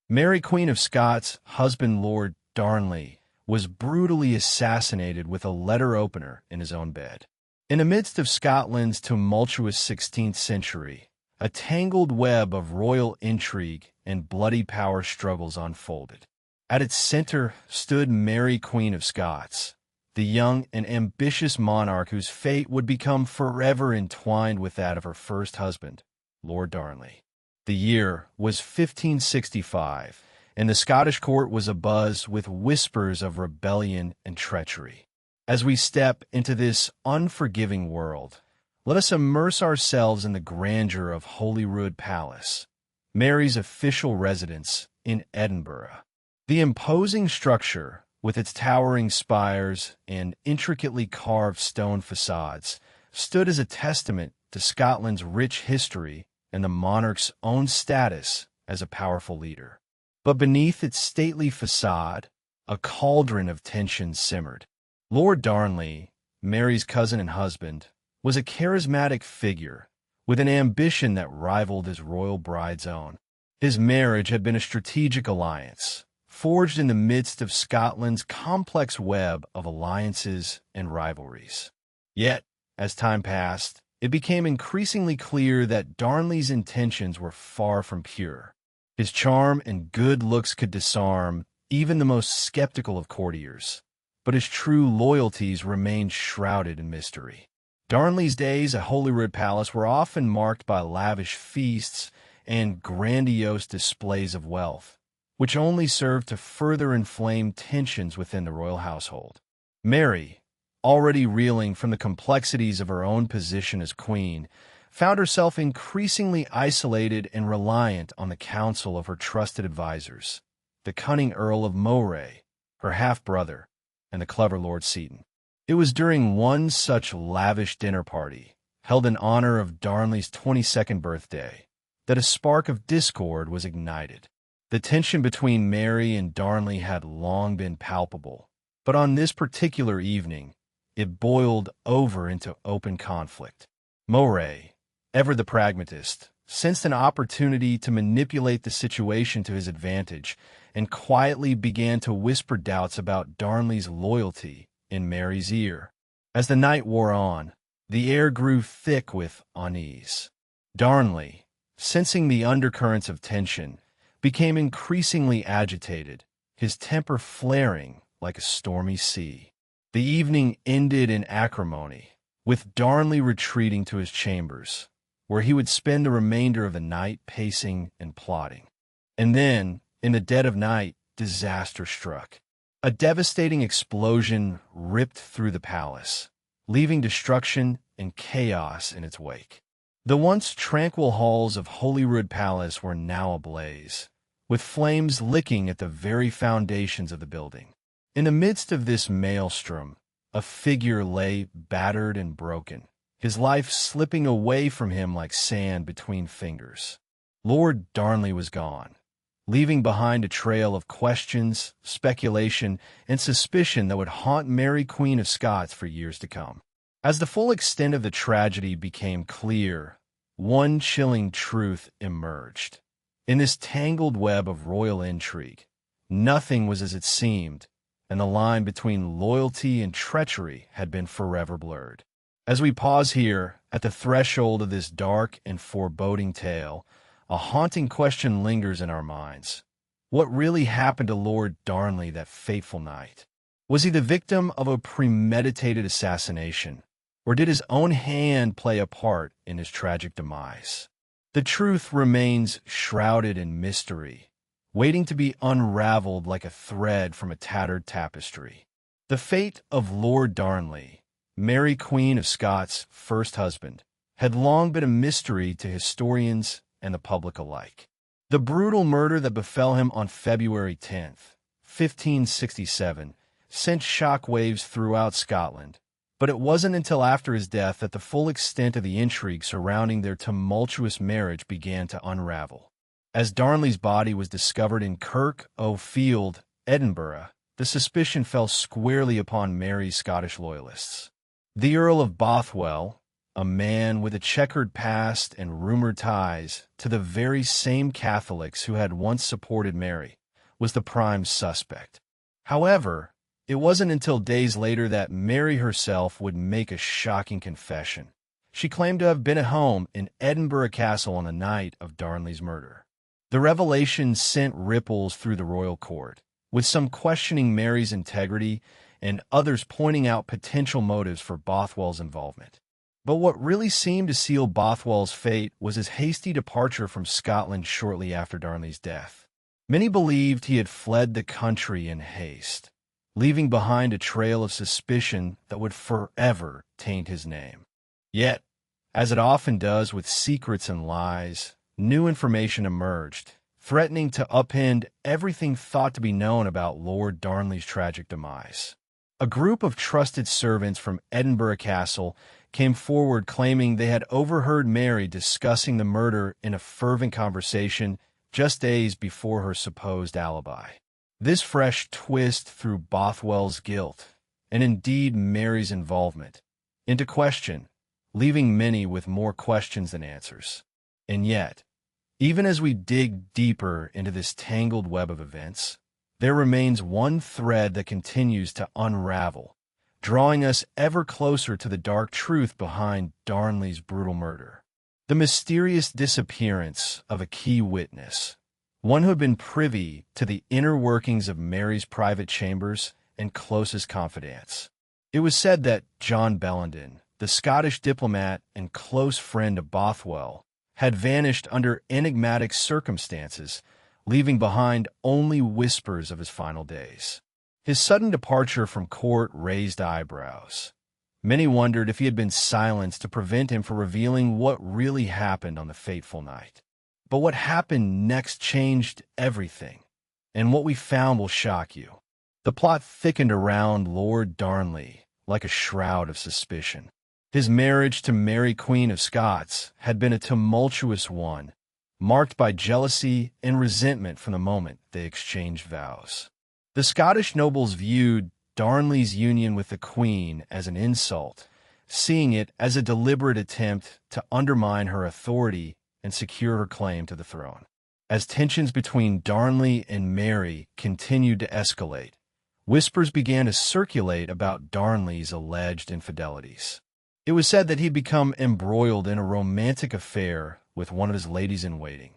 Mary, Queen of Scots' husband, Lord Darnley, was brutally assassinated with a letter opener in his own bed. In the midst of Scotland's tumultuous 16th century, a tangled web of royal intrigue and bloody power struggles unfolded. At its center stood Mary, Queen of Scots, the young and ambitious monarch whose fate would become forever entwined with that of her first husband, Lord Darnley. The year was 1565, and the Scottish court was abuzz with whispers of rebellion and treachery. As we step into this unforgiving world, let us immerse ourselves in the grandeur of Holyrood Palace, Mary's official residence in Edinburgh. The imposing structure, with its towering spires and intricately carved stone facades, stood as a testament to Scotland's rich history and the monarch's own status as a powerful leader. But beneath its stately facade, a cauldron of tension simmered. Lord Darnley, Mary's cousin and husband, was a charismatic figure with an ambition that rivaled his royal bride's own. His marriage had been a strategic alliance, forged in the midst of Scotland's complex web of alliances and rivalries. Yet, as time passed, it became increasingly clear that Darnley's intentions were far from pure. His charm and good looks could disarm even the most skeptical of courtiers, but his true loyalties remained shrouded in mystery. Darnley's days at Holyrood Palace were often marked by lavish feasts and grandiose displays of wealth, which only served to further inflame tensions within the royal household. Mary, already reeling from the complexities of her own position as queen, found herself increasingly isolated and reliant on the counsel of her trusted advisers, the cunning Earl of Moray, her half-brother, and the clever Lord Seton. It was during one such lavish dinner party, held in honor of Darnley's 22nd birthday, that a spark of discord was ignited. The tension between Mary and Darnley had long been palpable, but on this particular evening, it boiled over into open conflict. Moray, ever the pragmatist, sensed an opportunity to manipulate the situation to his advantage and quietly began to whisper doubts about Darnley's loyalty in Mary's ear. As the night wore on, the air grew thick with unease. Darnley, sensing the undercurrents of tension, became increasingly agitated, his temper flaring like a stormy sea. The evening ended in acrimony, with Darnley retreating to his chambers, where he would spend the remainder of the night pacing and plotting. And then, in the dead of night, disaster struck. A devastating explosion ripped through the palace, leaving destruction and chaos in its wake. The once tranquil halls of Holyrood Palace were now ablaze, with flames licking at the very foundations of the building. In the midst of this maelstrom, a figure lay battered and broken, his life slipping away from him like sand between fingers. Lord Darnley was gone, leaving behind a trail of questions, speculation, and suspicion that would haunt Mary, Queen of Scots, for years to come. As the full extent of the tragedy became clear, one chilling truth emerged. In this tangled web of royal intrigue, nothing was as it seemed, and the line between loyalty and treachery had been forever blurred. As we pause here, at the threshold of this dark and foreboding tale, a haunting question lingers in our minds. What really happened to Lord Darnley that fateful night? Was he the victim of a premeditated assassination, or did his own hand play a part in his tragic demise? The truth remains shrouded in mystery, waiting to be unraveled like a thread from a tattered tapestry. The fate of Lord Darnley, Mary, Queen of Scots' first husband, had long been a mystery to historians and the public alike. The brutal murder that befell him on February 10th, 1567, sent shockwaves throughout Scotland, but it wasn't until after his death that the full extent of the intrigue surrounding their tumultuous marriage began to unravel. As Darnley's body was discovered in Kirk O'Field, Edinburgh, the suspicion fell squarely upon Mary's Scottish loyalists. The Earl of Bothwell, a man with a checkered past and rumored ties to the very same Catholics who had once supported Mary, was the prime suspect. However, it wasn't until days later that Mary herself would make a shocking confession. She claimed to have been at home in Edinburgh Castle on the night of Darnley's murder. The revelation sent ripples through the royal court, with some questioning Mary's integrity and others pointing out potential motives for Bothwell's involvement. But what really seemed to seal Bothwell's fate was his hasty departure from Scotland shortly after Darnley's death. Many believed he had fled the country in haste, leaving behind a trail of suspicion that would forever taint his name. Yet, as it often does with secrets and lies, new information emerged, threatening to upend everything thought to be known about Lord Darnley's tragic demise. A group of trusted servants from Edinburgh Castle came forward claiming they had overheard Mary discussing the murder in a fervent conversation just days before her supposed alibi. This fresh twist threw Bothwell's guilt, and indeed Mary's involvement, into question, leaving many with more questions than answers. And yet, even as we dig deeper into this tangled web of events, there remains one thread that continues to unravel, drawing us ever closer to the dark truth behind Darnley's brutal murder. The mysterious disappearance of a key witness, one who had been privy to the inner workings of Mary's private chambers and closest confidants. It was said that John Bellenden, the Scottish diplomat and close friend of Bothwell, had vanished under enigmatic circumstances, leaving behind only whispers of his final days. His sudden departure from court raised eyebrows. Many wondered if he had been silenced to prevent him from revealing what really happened on the fateful night. But what happened next changed everything, and what we found will shock you. The plot thickened around Lord Darnley like a shroud of suspicion. His marriage to Mary, Queen of Scots, had been a tumultuous one, marked by jealousy and resentment from the moment they exchanged vows. The Scottish nobles viewed Darnley's union with the Queen as an insult, seeing it as a deliberate attempt to undermine her authority and secure her claim to the throne. As tensions between Darnley and Mary continued to escalate, whispers began to circulate about Darnley's alleged infidelities. It was said that he'd become embroiled in a romantic affair with one of his ladies-in-waiting,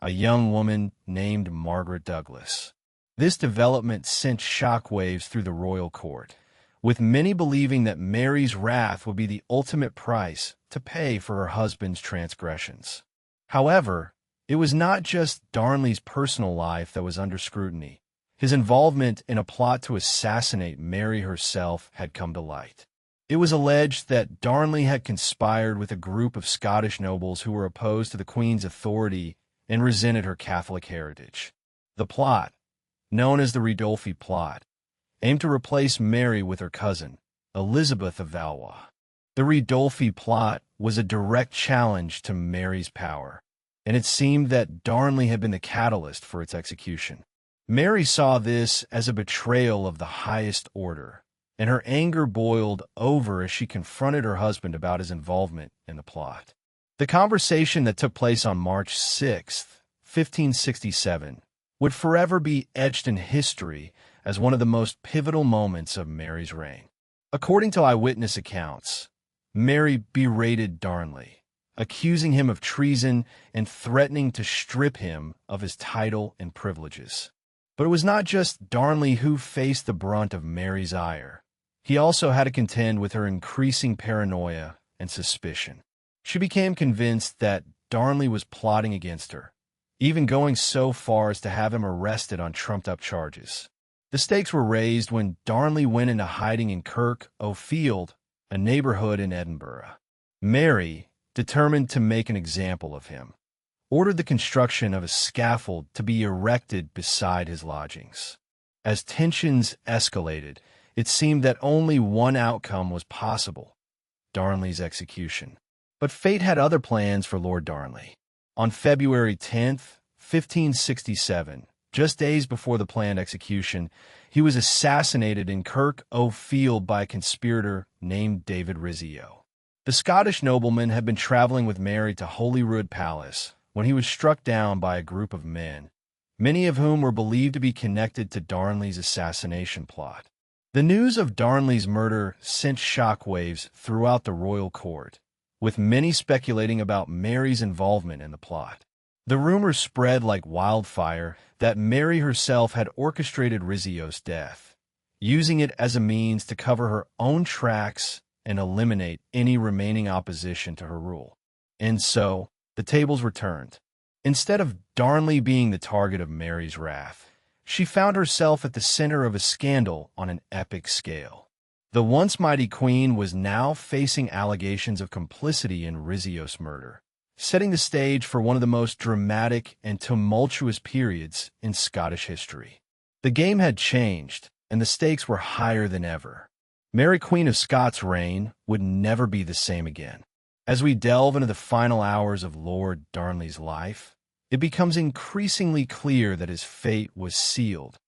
a young woman named Margaret Douglas. This development sent shockwaves through the royal court, with many believing that Mary's wrath would be the ultimate price to pay for her husband's transgressions. However, it was not just Darnley's personal life that was under scrutiny. His involvement in a plot to assassinate Mary herself had come to light. It was alleged that Darnley had conspired with a group of Scottish nobles who were opposed to the Queen's authority and resented her Catholic heritage. The plot, known as the Ridolfi Plot, aimed to replace Mary with her cousin, Elizabeth of Valois. The Ridolfi Plot was a direct challenge to Mary's power, and it seemed that Darnley had been the catalyst for its execution. Mary saw this as a betrayal of the highest order, and her anger boiled over as she confronted her husband about his involvement in the plot. The conversation that took place on March 6, 1567, would forever be etched in history as one of the most pivotal moments of Mary's reign. According to eyewitness accounts, Mary berated Darnley, accusing him of treason and threatening to strip him of his title and privileges. But it was not just Darnley who faced the brunt of Mary's ire. He also had to contend with her increasing paranoia and suspicion. She became convinced that Darnley was plotting against her, even going so far as to have him arrested on trumped-up charges. The stakes were raised when Darnley went into hiding in Kirk O'Field, a neighborhood in Edinburgh. Mary, determined to make an example of him, ordered the construction of a scaffold to be erected beside his lodgings. As tensions escalated, it seemed that only one outcome was possible: Darnley's execution. But fate had other plans for Lord Darnley. On February 10, 1567, just days before the planned execution, he was assassinated in Kirk O'Field by a conspirator named David Rizzio. The Scottish nobleman had been traveling with Mary to Holyrood Palace when he was struck down by a group of men, many of whom were believed to be connected to Darnley's assassination plot. The news of Darnley's murder sent shockwaves throughout the royal court, with many speculating about Mary's involvement in the plot. The rumors spread like wildfire that Mary herself had orchestrated Rizzio's death, using it as a means to cover her own tracks and eliminate any remaining opposition to her rule. And so, the tables were turned. Instead of Darnley being the target of Mary's wrath, she found herself at the center of a scandal on an epic scale. The once mighty queen was now facing allegations of complicity in Rizzio's murder, setting the stage for one of the most dramatic and tumultuous periods in Scottish history. The game had changed, and the stakes were higher than ever. Mary, Queen of Scots' reign would never be the same again. As we delve into the final hours of Lord Darnley's life, it becomes increasingly clear that his fate was sealed.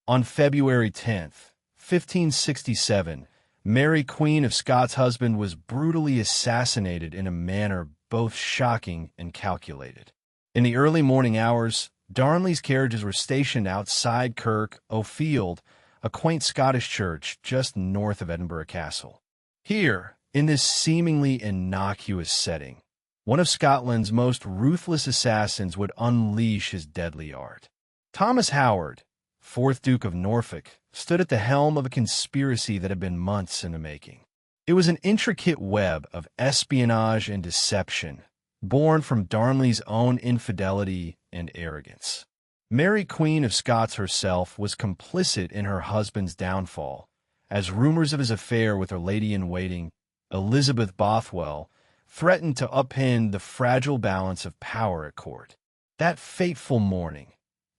On February 10th, 1567, Mary, Queen of Scots' husband was brutally assassinated in a manner both shocking and calculated. In the early morning hours, Darnley's carriages were stationed outside Kirk O'Field, a quaint Scottish church just north of Edinburgh Castle. Here, in this seemingly innocuous setting, one of Scotland's most ruthless assassins would unleash his deadly art. Thomas Howard, 4th Duke of Norfolk, stood at the helm of a conspiracy that had been months in the making. It was an intricate web of espionage and deception, born from Darnley's own infidelity and arrogance. Mary, Queen of Scots herself was complicit in her husband's downfall, as rumors of his affair with her lady-in-waiting, Elizabeth Bothwell, threatened to upend the fragile balance of power at court. That fateful morning,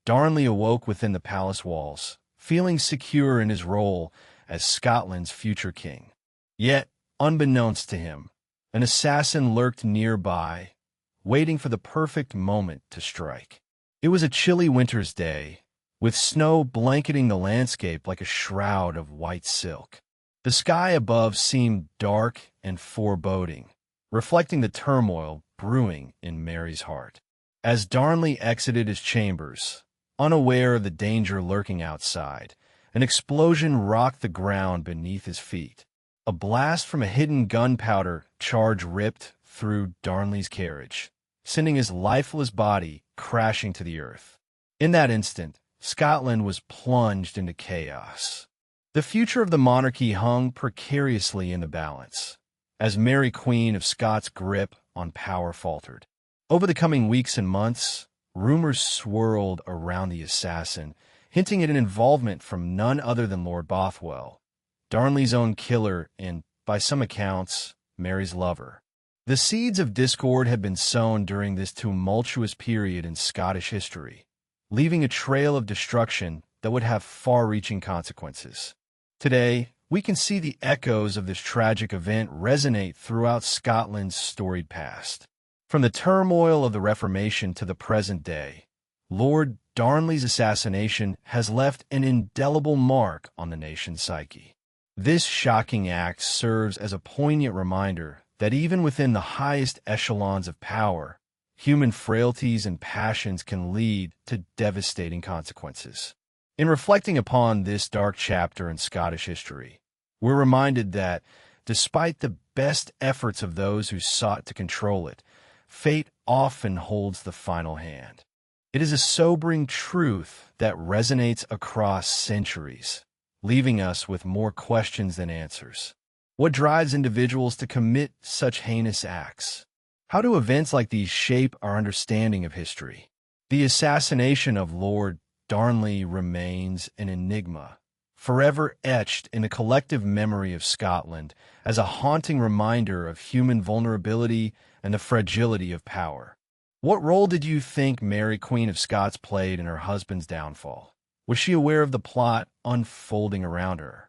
Darnley awoke within the palace walls, feeling secure in his role as Scotland's future king. Yet, unbeknownst to him, an assassin lurked nearby, waiting for the perfect moment to strike. It was a chilly winter's day, with snow blanketing the landscape like a shroud of white silk. The sky above seemed dark and foreboding, reflecting the turmoil brewing in Mary's heart. As Darnley exited his chambers, unaware of the danger lurking outside, an explosion rocked the ground beneath his feet. A blast from a hidden gunpowder charge ripped through Darnley's carriage, sending his lifeless body crashing to the earth. In that instant, Scotland was plunged into chaos. The future of the monarchy hung precariously in the balance, as Mary, Queen of Scots' grip on power faltered. Over the coming weeks and months, rumors swirled around the assassin, hinting at an involvement from none other than Lord Bothwell, Darnley's own killer and, by some accounts, Mary's lover. The seeds of discord had been sown during this tumultuous period in Scottish history, leaving a trail of destruction that would have far-reaching consequences. Today, we can see the echoes of this tragic event resonate throughout Scotland's storied past. From the turmoil of the Reformation to the present day, Lord Darnley's assassination has left an indelible mark on the nation's psyche. This shocking act serves as a poignant reminder that even within the highest echelons of power, human frailties and passions can lead to devastating consequences. In reflecting upon this dark chapter in Scottish history, we're reminded that, despite the best efforts of those who sought to control it, fate often holds the final hand. It is a sobering truth that resonates across centuries, leaving us with more questions than answers. What drives individuals to commit such heinous acts? How do events like these shape our understanding of history? The assassination of Lord Darnley remains an enigma, forever etched in the collective memory of Scotland as a haunting reminder of human vulnerability and the fragility of power. What role did you think Mary, Queen of Scots, played in her husband's downfall? Was she aware of the plot unfolding around her?